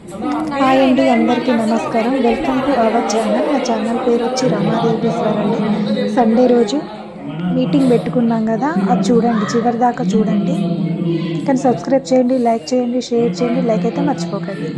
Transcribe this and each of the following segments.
Hi అండి, అందరికీ నమస్కారం. Welcome to our channel. నా ఛానల్ పేరు వచ్చి రమాదేవి సార్ అండి. సండే రోజు మీటింగ్ పెట్టుకున్నాం కదా, అది చూడండి, చివరి దాకా చూడండి. కానీ సబ్స్క్రైబ్ చేయండి, లైక్ చేయండి, షేర్ చేయండి. లైక్ అయితే మర్చిపోకండి.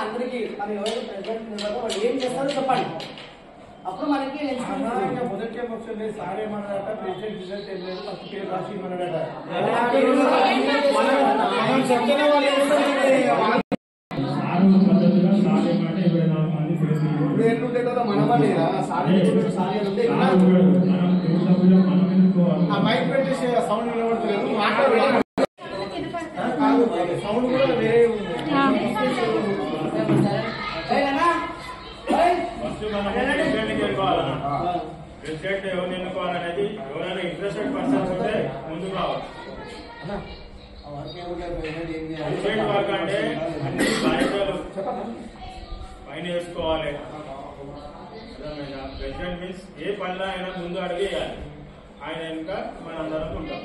అందరికి ఏం చేస్తారో చెప్పండి. అప్పుడు మనకి మొదటి పక్షం లేదు, సార్ ఏమన్నాడట, ప్రెసిడెంట్ రిజల్ట్ ఏం లేదు, ఫస్ట్ పేరు రాసి ఇవ్వన్నాడట. ఎట్లుంటే కదా మనమని మైక్ పెట్టేసి సౌండ్ వినబడతలేదు, మాట్లాడలేదు. సౌండ్ కూడా వేరే ఉంది. ప్రెసిడెంట్ ఎవరు ఎన్నుకోవాలనేది ఎవరైనా ఇంట్రెస్టెడ్ పర్సన్స్ ఉంటే ముందుకు రావాలి. ప్రెసిడెంట్ వర్క్ అంటే అన్ని బాధ్యతలు పైన వేసుకోవాలి. ప్రెసిడెంట్ మీన్స్ ఏ పనిలో అయినా ముందు అడిగేయాలి. ఆయన ఇంకా మన అందరం ఉంటాం.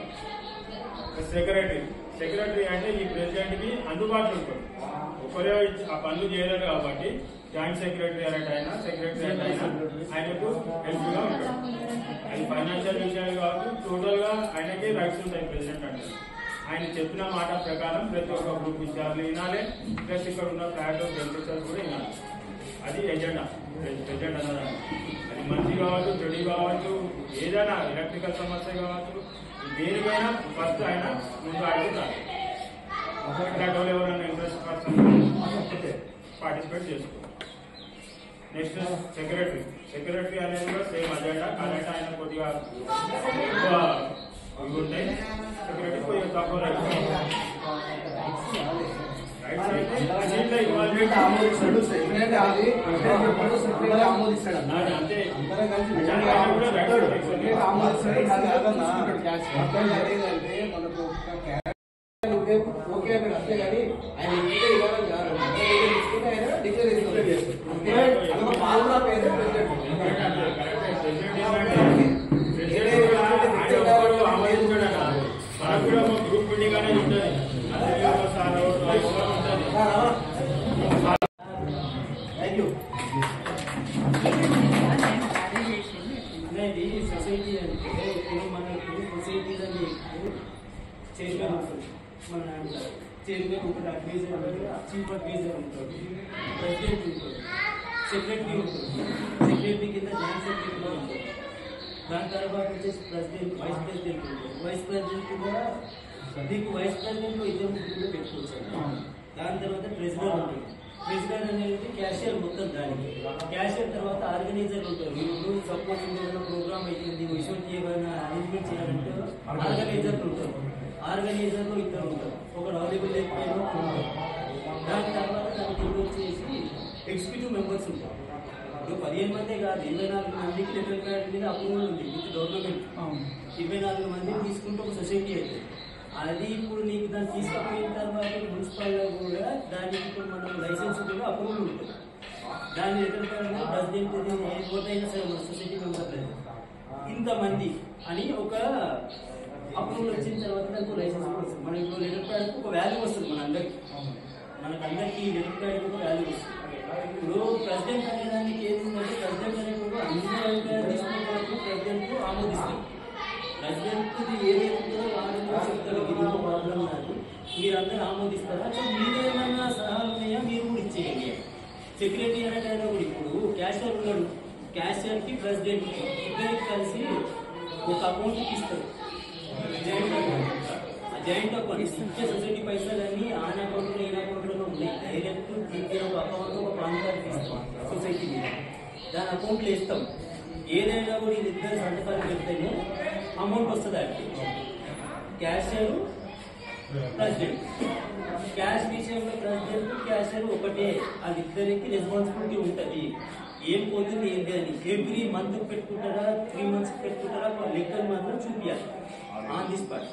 సెక్రటరీ అంటే ఈ ప్రెసిడెంట్ కి అందుబాటులో ఉంటుంది. ఒకరే ఆ పనులు చేయలేరు కాబట్టి జాయింట్ సెక్రటరీ అంటే అయినా సెక్రటరీ అంటే అయినా ఆయనకు హెల్ప్ గా ఉంటాడు. అది ఫైనాన్షియల్ విషయాలు కావచ్చు, టోటల్ గా ఆయనకి రైట్స్ ఉంటాయి. ప్రెసిడెంట్ అంటే ఆయన చెప్పిన మాట ప్రకారం ప్రతి ఒక్క గ్రూప్ విషయాలు వినాలి, ప్లస్ ఇక్కడ ఉన్న ఫ్లాట్ బెనిఫిషియర్స్ కూడా వినాలి. అది ఎజెండా ప్రెసిడెంట్ అన్నదాన్ని. అది మంచి కావచ్చు, చెడు కావచ్చు, ఏదైనా ఎలక్ట్రికల్ సమస్య కావచ్చు, దేనికైనా ఫస్ట్ ఆయన ముందు అడుగుతారు. ఇలాంటి వాళ్ళు ఎవరైనా ఇంట్రెస్ట్ పర్సన్ పార్టిసిపేట్ చేసుకోవాలి. నెక్స్ట్ సెక్రటరీ అనేది కూడా సేమ్ అజెండా. కాబట్టి ఆయన కొద్దిగా ఎక్కువ ఇవి ఉంటాయి. సెక్రటరీ కొద్దిగా తక్కువ రైట్స్ అయితే ఇన్వాల్వ్మెంట్ ఆమోదిస్తాడు. అంతే ఓకే అంతే కానీ ఆయన మనకు కూడా ఒక గ్రూప్ మీటింగ్ అనేది ఉంటుంది. అనేది సొసైటీ అంటే ఇప్పుడు మనకు సొసైటీలో చైర్మన్ ఉంటుంది, మన చైర్మన్ ఉంటుంది, అడ్వైజర్ చీఫ్ అడ్వైజర్ ఉంటుంది, ప్రెసిడెంట్ ఉంటుంది, సెక్రటరీ ఉంటుంది, సెక్రటరీ కింద జాయింట్ సెక్రటరీ ఉంటుంది. దాని తర్వాత వచ్చేసి ప్రెసిడెంట్, వైస్ ప్రెసిడెంట్ ఉంటుంది. వైస్ ప్రెసిడెంట్ కూడా మీకు వైస్ ప్రెసిడెంట్ ఇద్దరు ముగ్గురు పెట్టుకోవచ్చు. దాని తర్వాత ప్రెసిడెంట్ ఉంటుంది. ప్రెసిడెంట్ అనేది క్యాషియర్ మొత్తం దానికి. క్యాషియర్ తర్వాత ఆర్గనైజర్ ఉంటారు. ఇప్పుడు సపోజ్ ఏదైనా ప్రోగ్రామ్ అయితే ఇష్యూట్ ఏమైనా అరేంజ్మెంట్ చేయాలంటే ఆర్గనైజర్లు ఉంటారు. ఆర్గనైజర్లు ఇద్దరు ఉంటారు, ఒకరు అవైలబుల్ లేకపోయినా ఉంటారు. దాని తర్వాత దానికి వచ్చేసి ఎగ్జిక్యూటివ్ మెంబర్స్ ఉంటారు. ఇప్పుడు 15 మందే కాదు, 24 మందికి లెటర్ ప్యాడ్ మీద అప్రూవల్ ఉంది విత్ గవర్నమెంట్. 24 మందిని తీసుకుంటే ఒక సొసైటీ అయితే అది ఇప్పుడు నీకు దాన్ని తీసుకుపోయిన తర్వాత మున్సిపల్లో కూడా దానికి ఇప్పుడు మనం లైసెన్స్ కూడా అప్రూవల్ ఉంటుంది. దాని లెటర్ ప్యాడ్ ప్రెసిడెంట్ ఏదైనా సరే మన సొసైటీ మెంబర్ ఇంతమంది అని ఒక అప్రూవల్ వచ్చిన తర్వాత దానికి లైసెన్స్ కూడా వస్తుంది. మనకి ఇప్పుడు లెటర్ ప్యాడ్కి ఒక వాల్యూ వస్తుంది. మనకందరికీ లెటర్ ప్యాడ్కి ఒక వాల్యూ వస్తుంది. ఇప్పుడు ప్రెసిడెంట్ అనేదానికి ఏంటంటే ప్రెసిడెంట్ అనేప్పుడు అందరూ అభిప్రాయాలు తీసుకునే వరకు ప్రెసిడెంట్ ఆమోదిస్తారు. ప్రెసిడెంట్ ఏదైతుందో వాళ్ళని చెప్తారు, ఇది ప్రాబ్లం కాదు, మీరందరూ ఆమోదిస్తారా, సో మీరేమైనా సలహాలు ఉన్నాయా మీరు కూడా ఇచ్చేయండి. సెక్రటరీ అంటే కూడా ఇప్పుడు క్యాషియర్ ఉన్నాడు, క్యాషియర్కి ప్రెసిడెంట్కి ఇద్దరికి కలిసి ఒక అకౌంట్కి ఇస్తారు. జాయింట్ అకౌంట్ ఇచ్చే సొసైటీ పైసలన్నీ ఆన్ అకౌంట్లో ఈయన అకౌంట్లో ఉన్నాయి. డైరెక్ట్ దీనికి ఒక అకౌంట్ ఒక పాన్ కార్డు ఇస్తాం సొసైటీ మీద, దాని అకౌంట్లో ఇస్తాం. ఏదైనా కూడా ఇద్దరు సంతకాలు పెడితేనే అమౌంట్ వస్తుంది. అంటే క్యాషియర్ ప్రెసిడెంట్, క్యాష్ విషయంలో ప్రెసిడెంట్ క్యాషియర్ ఒకటే, అది ఇద్దరికి రెస్పాన్సిబిలిటీ ఉంటుంది. ఏం పోతుంది ఏంటి అని ఎవ్రీ మంత్ పెట్టుకుంటారా 3 months పెట్టుకుంటారా లెక్కలు మాత్రం చూపించాలి ఆన్ ది స్పాట్.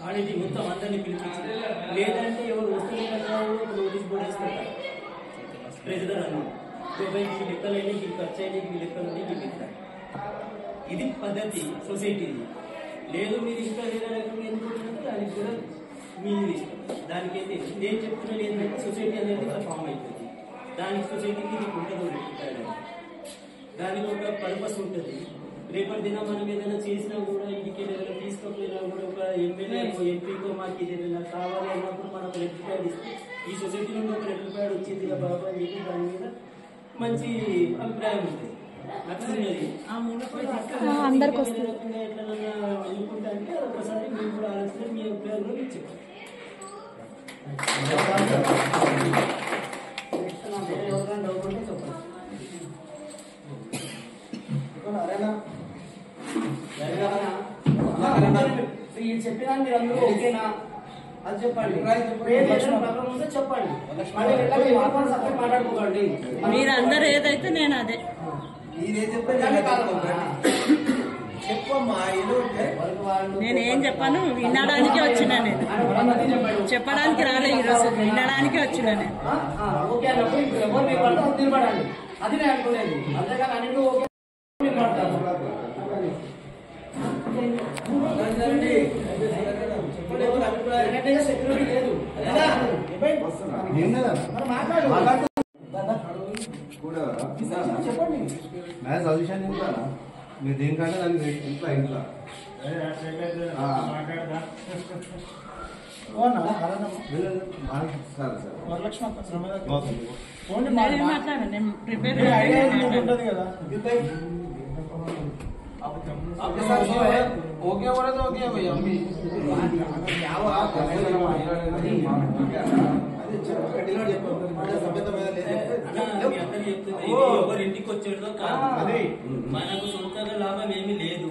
ఆడిది మొత్తం అందరినీ పిలిపించి లేదంటే ఎవరు వస్తున్నా నోటీస్ బోర్డు వేసుకుంటారు ప్రెసిడెంట్ అన్న ఈ లెక్కలు అయినా ఈ ఖర్చు అయినా ఈ లెక్కలు ఉన్నాయి మీకు ఇస్తారు. ఇది పద్ధతి సొసైటీది. లేదు మీరు ఇష్టం లేదా లేకుండా ఎందుకుంటున్నారు దానికి కూడా మీరు ఇష్టం. దానికైతే నేను చెప్తున్నాను ఏంటంటే సొసైటీ అనేది ఇట్లా ఫామ్ అవుతుంది. దానికి సొసైటీకి ఇది ఉంటుంది, దానికి ఒక పర్పస్ ఉంటుంది. రేపటి దిన మనం ఏదైనా చేసినా కూడా ఇంటికి ఏదైనా తీసుకపోయినా కూడా ఒక ఎమ్మెల్యే ఎంపీకో మాకు ఇది ఏదైనా కావాలి అన్నప్పుడు మనకు రెడ్ ప్యాడ్ ఇస్తే ఈ సొసైటీ నుండి ఒక రెడ్ ప్యాడ్ వచ్చింది కదా బాబా అని చెప్పి దాని మీద మంచి అభిప్రాయం ఉంటుంది. నచ్చుతున్నది అందరికి వస్తుంది. ఎట్లా అనుకుంటా అంటే ఒకసారి మీరు కూడా ఆలోచన మీ అభిప్రాయం కూడా మీరు చెప్పండి. ఎవరికైనా డౌట్ ఉంటే చెప్పండి. చెప్పినా మీరు అందరూ ఓకేనా అది చెప్పండి. చెప్పండి మాట్లాడుకోకండి. మీరు అందరు ఏదైతే నేను అదే నేనేం చెప్పాను వినడానికి వచ్చినా, నేను చెప్పడానికి రాలే ఈరోజు, వినడానికి వచ్చినా నేను. అది నేను అనుకునేది అంతేగాని అన్ని ఓకే సెక్యూరిటీ లేదు చెప్పండి. సొల్యూషన్ మీరు దేనికంటే దానికి ఇంట్లో మాట్లాడండి, నేను ప్రిపేర్ ఉంటుంది కదా. ओके बोले तो ओके भैया हम भी ఎవరు ఇంటికి వచ్చేదో కాదు, మనకు సొంతంగా లాభం ఏమీ లేదు.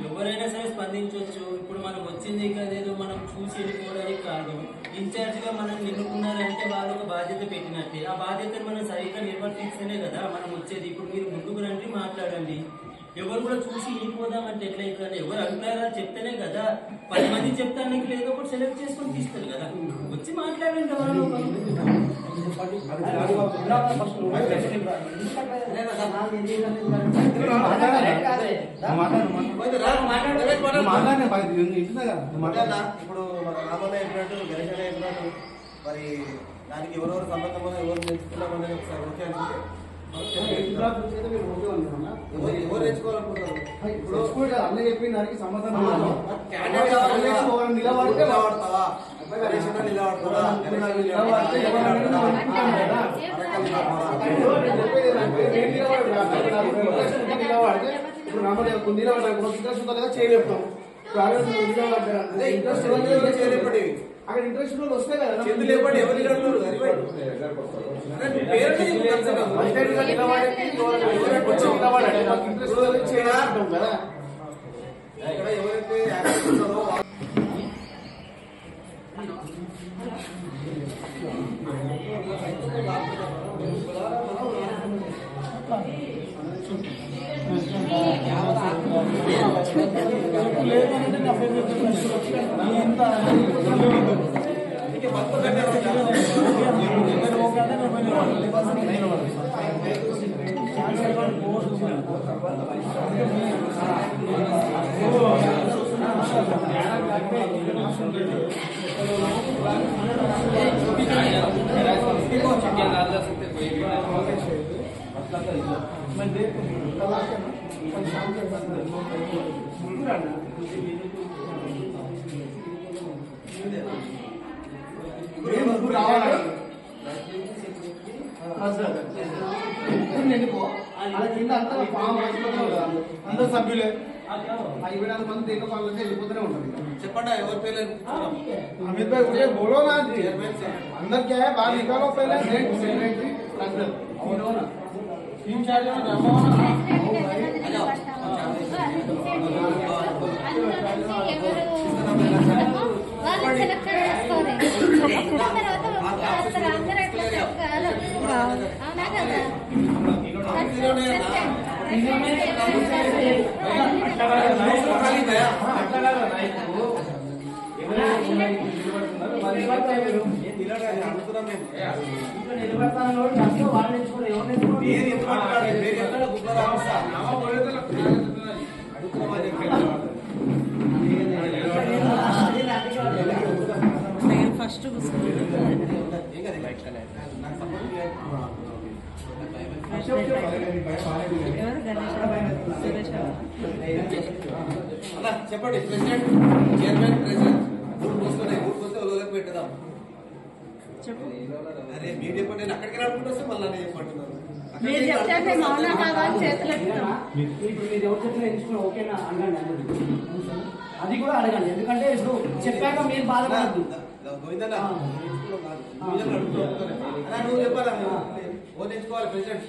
ఎవరైనా సరే స్పందించవచ్చు. ఇప్పుడు మనం వచ్చింది కదేదో మనం చూసి వెళ్ళిపోవడానికి కాదు. ఇన్ఛార్జ్ గా మనం నిలుపుకున్నారంటే వాళ్ళు ఒక బాధ్యత పెట్టినట్టే. ఆ బాధ్యతను మనం సరిగ్గా నిర్వర్తిస్తేనే కదా మనం వచ్చేది. ఇప్పుడు మీరు ముందుకు రండి, మాట్లాడండి. ఎవరు కూడా చూసి వెళ్ళిపోదామంటే ఎట్లయితే ఎవరు అభిప్రాయాలు చెప్తేనే కదా 10 మంది చెప్తానికి లేదో ఒకటి సెలెక్ట్ చేసుకొని తీస్తారు కదా. వచ్చి మాట్లాడండి. ఇప్పుడు రామన్న అయిపోయినట్టు గణేష్ అయిపోయినట్టు మరి దానికి ఎవరెవరు సంబంధం ఎవరు నేర్చుకున్నామని ఒకసారి ఓకే అనుకుంటే ఎవరు నేర్చుకోవాలనుకుంటారు. ఇప్పుడు అన్న చెప్పిన దానికి సంబంధం నిలబడతావా నిలబడతావా ఇప్పుడు రామన్న నిలబడలేదు చేయలేపుతాం. ఇంట్రెస్ట్ చేయలేపండి. అక్కడ ఇంట్రెస్ట్ వస్తే కదా లేపండి. ఎవరు నిలబడతారు ఇక్కడ ఎవరైతే యాక్టివ్ ఉన్నారో అందరు సభ్యులే 5 మంది దేక పాలన వెళ్ళిపోతూనే ఉంటుంది. చెప్పండి ఎవరి పేరు अमित भाई मुझे बोलो ना जी अंदर क्या है बाहर निकालो पहले सेक्रेटरी प्रेसिडेंट टीम चार्ज में जमा होना ఫస్ట్ చెప్పండి ప్రెసిడెంట్ చైర్మన్ ప్రెసిడెంట్ ఊరికి పెట్టదాం చెప్పు. అరే మీరు చెప్పండి నేను అక్కడికి రాకుండా వస్తే మళ్ళీ నేను చెప్పంటున్నాను మీరు చెప్తే మేము అవునా కాదా అని చేతులు ఎత్తుతాం. ఇప్పుడు మీరు ఎవరు చెప్పినా ఎంచుకున్నా ఓకేనా అడగండి అందరికీ. అది కూడా అడగండి, ఎందుకంటే ఇప్పుడు చెప్పాక మీరు బాధపడద్దు. నువ్వు చెప్పాలా ఓ తెచ్చుకోవాలి ప్రెసిడెంట్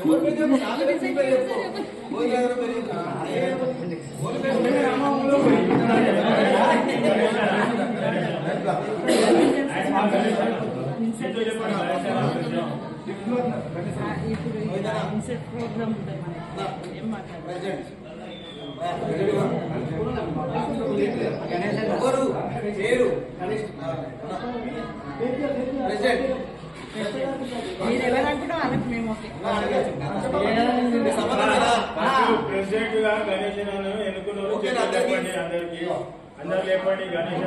ఇప్పుడు ఇన్సెట్ ప్రోగ్రామ్ ఉంటుంది మనకి. ఏం మాట్లాడాలి? మీరు ఎవరంటున్నా వాళ్ళకి మేము ఓకే. ప్రెసిడెంట్ గా గణేష్ ఎన్నుకున్నారు చెప్పండి అందరికి. అందరు లేపండి గణేష్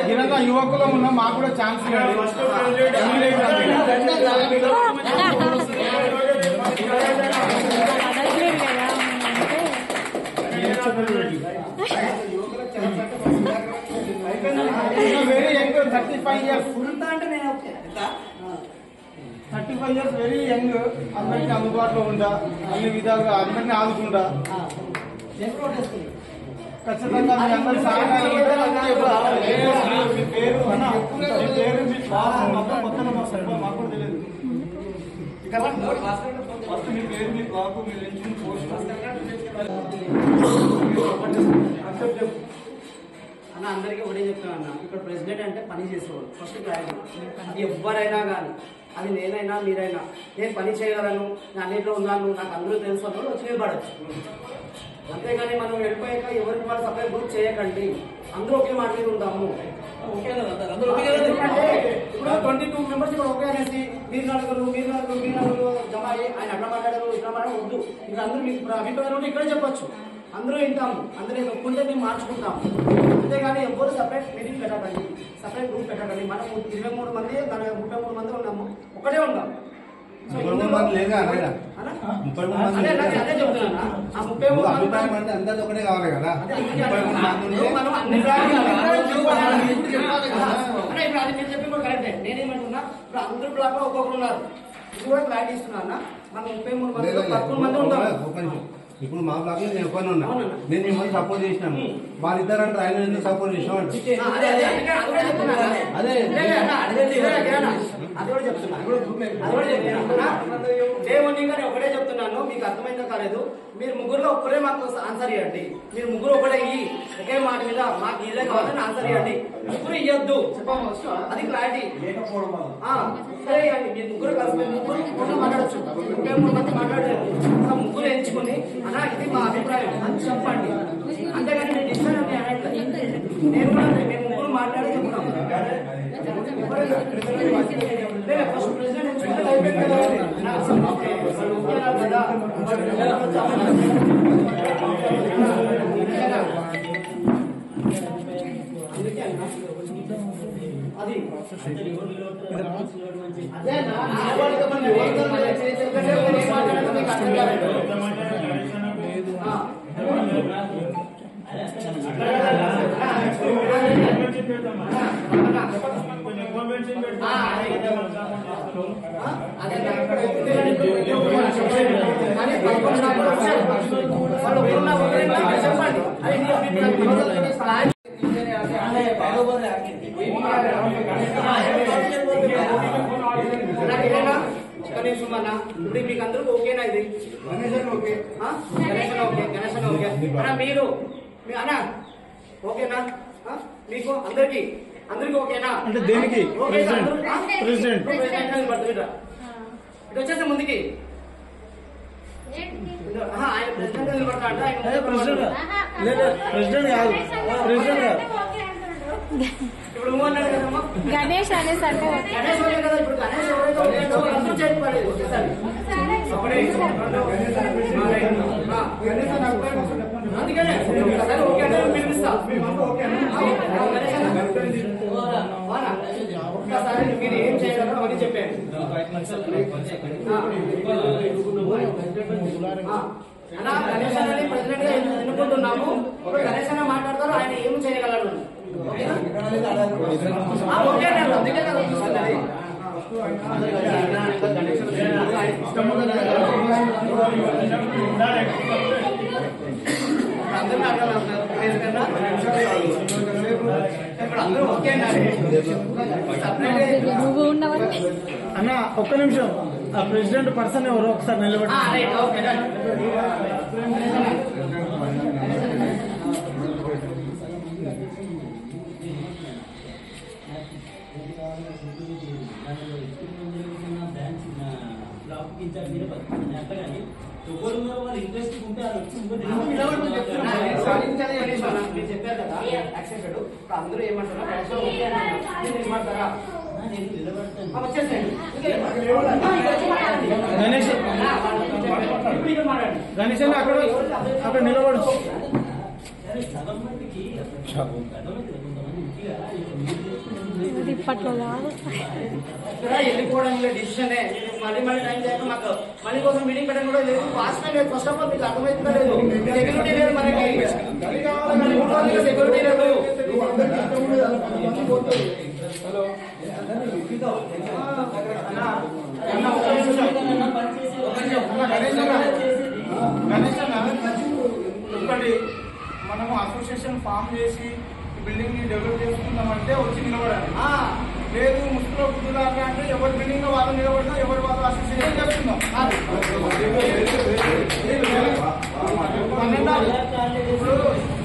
గిరంగా యువకులు ఉన్న మాకు కూడా ఛాన్స్ వెరీ యంగ్ 35 years అంటే నేను ఓకే. 35 years very young. అందరికీ అందుబాటులో ఉందా, అన్ని విధాలుగా అందరినీ ఆదుకుంటా. ఖచ్చితంగా మీ అందరి సహకారం ఉంటే మీ పేరు మీ బాబు మొత్తం కొత్తగా మాకు కూడా తెలియదు. ఫస్ట్ మీ పేరు మీ బాబు మీరు ఎంచుకుని పోస్ట్ అన్న అందరికీ ఒకటే చెప్తాను అన్న, ఇక్కడ ప్రెసిడెంట్ అంటే పని చేసేవాడు. ఫస్ట్ క్లారిటీ, అది ఎవరైనా కానీ, అది నేనైనా మీరైనా, నేను పని చేయగలను, నేను అన్నింటిలో ఉన్నాను, నాకు అందరూ తెలుసు అన్నప్పుడు వచ్చి నిలబడచ్చు. అంతేగాని మనం వెళ్ళిపోయాక ఎవరికి వాళ్ళు సపరేట్ గ్రూప్ చేయకండి, అందరూ ఒకే మాట మీద ఉంటాము. ఎందుకంటే ఇప్పుడు 22 మెంబర్స్ ఇక్కడ ఒకే అనేసి మీరు నలుగురు జమ అయ్యి ఆయన అట్లా మాట్లాడారు ఇట్లా మాట్లాడారు వద్దు. ఇక్కడ అందరూ మీకు అభిప్రాయాలు ఉంటే ఇక్కడే చెప్పొచ్చు, అందరూ వింటాము, అందరూ ఒప్పుకుంటే మేము మార్చుకుంటాము. అంతేగాని ఎవరు సపరేట్ మీటింగ్ పెట్టకండి, సపరేట్ గ్రూప్ పెట్టకండి. మనం 23 మంది 33 మంది ఉన్నాము, ఒకటే ఉంటాం. అదే చెప్తున్నా ఆ 33 మంది అందరిది ఒకటే కావాలి కదా. మనం అన్ని ఇప్పుడు అది మీరు చెప్పి కూడా కరెక్టే. నేనేమంటున్నా, ఇప్పుడు అందరూ బ్లాక్ లో ఒక్కొక్కరు ఉన్నారు, ఇది కూడా క్లారిటీ ఇస్తున్నా. మనం 33 మంది 11 మంది ఉంటాం. ఇప్పుడు మా బ్లాక్ లో నేను ఒక్కనే ఉన్నా, నేను మిమ్మల్ని సపోర్ట్ చేసినాను, వాళ్ళిద్దరు అంటే ఆయన ఎందుకు సపోర్ట్ చేసినాం అంటే ఒకటే చెప్తున్నాను. మీకు అర్థమైందో కాలేదు, మీరు ముగ్గురులో ఒక్కరే మాకు ఆన్సర్ ఇవ్వండి. మీరు ముగ్గురు ఒకటే ఇయ్యి, ఒకే మాట మీద మాకు ఇల్లే కావాలని ఆన్సర్ ఇవ్వండి. ముగ్గురు ఇవ్వద్దు, అది క్లారిటీ. సరే ఇవ్వండి, మీరు ముగ్గురు కలిసి ముగ్గురు మాట్లాడచ్చు, 33 మంది మాట్లాడలేదు. ముగ్గురు ఎంచుకుని అన్నా ఇది మా అభిప్రాయం అని చెప్పండి. అంతేగాని నేను డిసిషన్ అని అనట్లేదు. నేను కూడా మేము ముగ్గురు మాట్లాడి చెప్తాం. ఫస్ట్ ప్రెసిడెంట్ ఎంచుకుంటే అయిపోయింది కదా. అది నిమిషం అన్న. ఇప్పుడు మీకు అందరికి ఓకేనా ఇది? గణేశన్ ఓకే, గణేశన్ ఓకే అన్న. మీరు అన్న ఓకేనా? మీకు అందరికి ఓకేనా? అంటే దేనికి? ప్రెసిడెంట్ ఇటు వచ్చేస్తే ముందుకి ఆయన ప్రెసిడెంట్ నిలబడతా అంటే ప్రెసిడెంట్ కాదు, ప్రెసిడెంట్ కాదు. ఇప్పుడు నువ్వు అన్నాడు కదమ్మా గణేష్ అనేసి అంటే గణేష్ ఓకే కదా. ఇప్పుడు గణేష్ ఎవరైతే ఓకేంటో అందరూ చేయకపోలేదు వచ్చేసారి. అందుకనే ఒకసారి ఓకే అంటే పిలిపిస్తా. ఒక్కసారి మీరు ఏం చేయగలరో అవన్నీ చెప్పాను. అన్నా గణేష్ అని ప్రెసిడెంట్ గా ఎన్నుకుంటున్నాము. ఇప్పుడు గణేష్ అన్న మాట్లాడతారు, ఆయన ఏం చేయగలరు. ఓకే అందుకే కదా చూస్తున్నది. అన్న ఒక్క నిమిషం, ఆ ప్రెసిడెంట్ పర్సన్ ఎవరు ఒకసారి నిలబడి. ఇంట్రెస్ట్ ఉంటే అది వచ్చి చెప్పారు కదా యాక్సెప్టెడ్. అందరూ ఏమంటారు గణేష్ అక్కడ నిలబడు. ఇప్పట్లో కాదు వెళ్ళిపోవడం డిసిషన్. మళ్ళీ టైం చేయక మాకు మళ్ళీ కోసం మీటింగ్ పెట్టడం కూడా లేదు. ఫాస్ట్ లేదు. ఫస్ట్ ఆఫ్ ఆల్ మీకు అర్థమవుతుందా లేదు? సెక్యూరిటీ లేదు మనకి, సెక్యూరిటీ లేదు. ఒకటి మనము అసోసియేషన్ ఫామ్ చేసి బిల్డింగ్ ని డెవలప్ చేసుకుందామంటే వచ్చి నిలబడాలి. లేదు ముసుగులో గుర్తులాగా అంటే ఎవరి బిల్డింగ్ లో వాళ్ళు నిలబడినా ఎవరి వాళ్ళు అసోసియేషన్ చేస్తున్నాం. ఇప్పుడు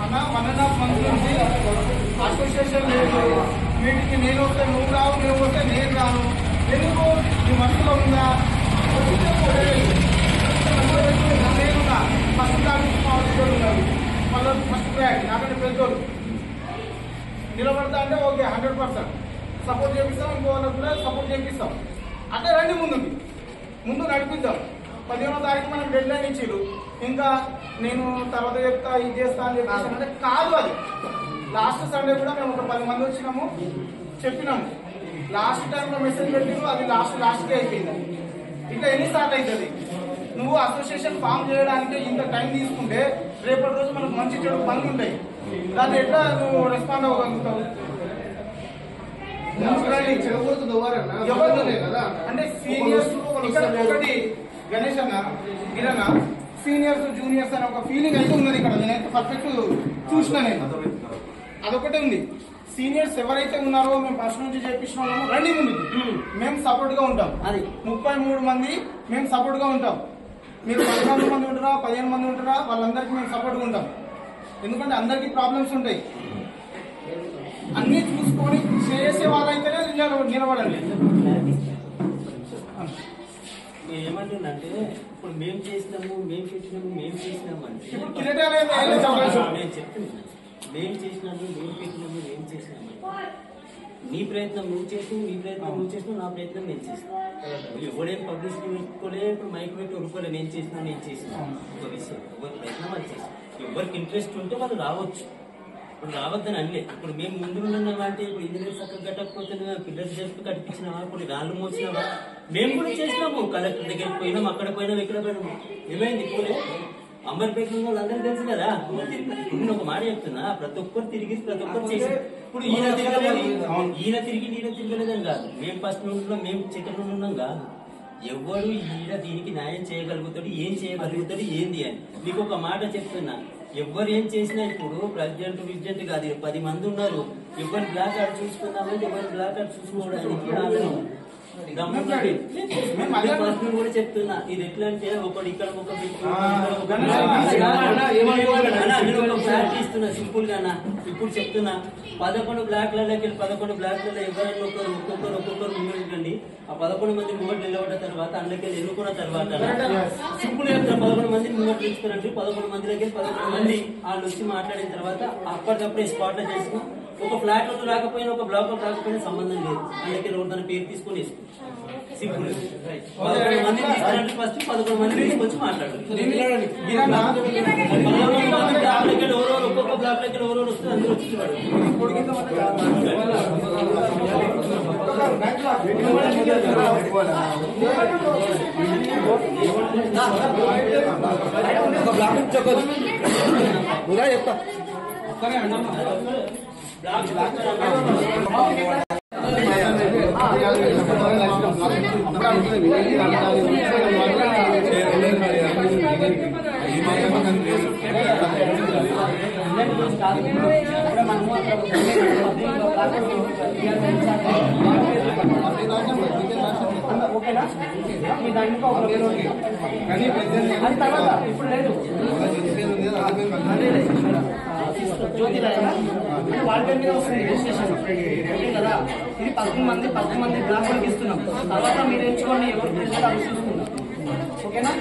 అన్న 1.5 months నుంచి అసోసియేషన్ లేదు. వీటికి నేను వస్తే నువ్వు రావు, నువ్వు వస్తే నేను రాను. ఎందుకు నీ మనసులో ఉందా? నేనున్నా ఫస్ట్ క్లాస్ ఉన్నారు, మళ్ళీ ఫస్ట్ ట్రాక్ నాకంటే పెద్దోళ్ళు నిలబడతా అంటే ఓకే 100% సపోర్ట్ చేపిస్తాం. ఇంకో వాళ్ళకి కూడా సపోర్ట్ చేపిస్తాం. అంటే రండి ముందు నడిపిద్దాం. 15వ తారీఖు మనకు డెడ్ లైన్ ఇచ్చిరు. ఇంకా నేను తర్వాత చెప్తా ఇది చేస్తా అని చెప్పేసి అంటే కాదు. అది లాస్ట్ సండే కూడా మేము ఒక 10 మంది వచ్చినాము, చెప్పినాము. లాస్ట్ టైంలో మెసేజ్ పెట్టినాము, అది లాస్ట్కి అయిపోయింది. ఇంకా ఎన్నిసార్లు అవుతుంది? నువ్వు అసోసియేషన్ ఫామ్ చేయడానికి ఇంత టైం తీసుకుంటే రేపటి రోజు మనకు మంచి చెడు పనులు ఉంటాయి. దాన్ని ఎట్లా నువ్వు రెస్పాండ్ అవ్వగలుగుతావు? అంటే సీనియర్స్ ఒకటి గణేష్ అన్న మీరన్న సీనియర్స్ జూనియర్స్ అని ఒక ఫీలింగ్ అయితే ఉన్నది ఇక్కడ. నేనైతే పర్ఫెక్ట్ చూసిన, నేను అదొకటే ఉంది. సీనియర్స్ ఎవరైతే ఉన్నారో మేము ఫస్ట్ నుంచి చేపించిన వాళ్ళము రండి ముందుకు, మేము సపోర్ట్ గా ఉంటాం. అది 33 మంది మేము సపోర్ట్ గా ఉంటాం. మీరు 14 మంది ఉంటారా, 15 మంది ఉంటారా, వాళ్ళందరికీ మేము సపోర్ట్ గా ఉంటాం. ఎందుకంటే అందరికీ ప్రాబ్లమ్స్ ఉంటాయి. అన్ని చూసుకొని చేసే వాళ్ళైతేనే నిలబడండి. ఏమంటుందంటే ఇప్పుడు మేము చేసినాము, మేము పెట్టినాము అంటే నేను చెప్తున్నాను. మేము చేసినాము, మేము పెట్టినాము, మేము చేసినాము. నీ ప్రయత్నం నువ్వు చేసినావు, నీ ప్రయత్నం నువ్వు చేసినావు, నా ప్రయత్నం నేను చేసినా. ఎవడేం పబ్లిసిటీ పెట్టుకోలే, ఇప్పుడు మైక్ పెట్టి ఒప్పుకోలే నేను చేసినా ఒక విషయం. ఎవరి ప్రయత్నం అది చేసి ఎవరికి ఇంట్రెస్ట్ ఉంటే వాళ్ళు రావచ్చు. ఇప్పుడు రావద్దని అనలే. ఇప్పుడు మేము ముందు ఉన్నామంటే ఇప్పుడు ఇంజనీర్ చక్కగా కట్టకపోతే పిల్లర్స్ చెప్పి కట్టించినావా, ఇప్పుడు రాళ్ళు మోసినావా, మేము కూడా చేసినాము. కలెక్టర్ దగ్గరికి పోయినాం, అక్కడ పోయినాం, ఇక్కడ పోయినాము. ఏమైంది పోలే? అంబర్పేట ఉన్న వాళ్ళందరూ తెలుసు కదా. నేను ఒక మాట చెప్తున్నా, ప్రతి ఒక్కరు తిరిగి ప్రతి ఒక్కరు చేసి ఇప్పుడు ఈయన తిరగలేదని కాదు. మేము ఫస్ట్ నుండి మేము సెకండ్ నుండి ఉన్నాం కాదు. ఎవరు ఈయన దీనికి న్యాయం చేయగలుగుతాడు, ఏం చేయగలుగుతాడు, ఏంది అని మీకు ఒక మాట చెప్తున్నా. ఎవరు ఏం చేసినా ఇప్పుడు ప్రెసిడెంట్ విజిడెంట్ కాదు, 10 మంది ఉన్నారు. ఎవరు బ్లాక్ కార్డ్ చూసుకుందామంటే ఎవరు బ్లాక్ కార్డ్ చూసుకోవడానికి పర్సనల్ కూడా చెప్తున్నా. ఇది ఎట్లా అంటే ఒకటి ఇక్కడ ఒక ఫ్లాట్ ఇస్తున్నా సింపుల్ గానా. ఇప్పుడు చెప్తున్నా 11 బ్లాక్లకి 11 బ్లాక్లలో ఎవరైనా ఒక్కొక్కరు ముంగండి. ఆ 11 మంది ముంగట్ నిలబడ్డ తర్వాత అందులోకి ఎన్నుకున్న తర్వాత సింపుల్ చెప్తారు. 11 మంది ముంగట్ తీసుకున్నట్టు 11 మందిలోకి 11 మంది వాళ్ళు వచ్చి మాట్లాడిన తర్వాత అప్పటికప్పుడే స్పాట్ లో చేసుకుని ఒక ఫ్లాట్ లో రాకపోయినా ఒక బ్లాక్ లో రాకపోయినా సంబంధం లేదు. అందుకే తన పేరు తీసుకుని సింపుల్ 11 మంది తీసుకున్నట్టు ఫస్ట్ 11 మంది తీసుకొచ్చి మాట్లాడారు. ఒక్కొక్క బ్లాక్ లెక్కలు ఎవరెవరు వస్తే అందరూ వచ్చినాడు. చెప్తా ఓకేనా? మీ దానికి అది తర్వాత ఇప్పుడు లేదు. జ్యోతి వాళ్ళ పేరు మీద వస్తుంది రిజిస్ట్రేషన్ ఓకే కదా. ఇది 11 మంది బ్లాక్ వాళ్ళకి ఇస్తున్నాం. తర్వాత మీరు ఎంచుకోండి ఎవరు ప్రెసిడెంట్ అవి చూసుకుందాం. ఓకేనా?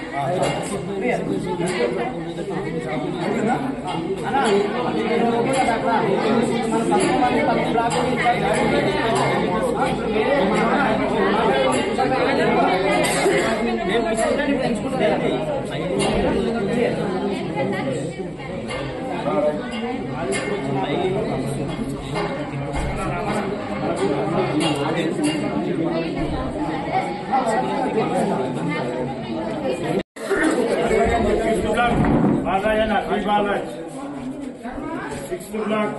అన్నా ఓకే కదా అక్కడ మన 11 మంది 10 బ్లాక్ Balraj, 6th block,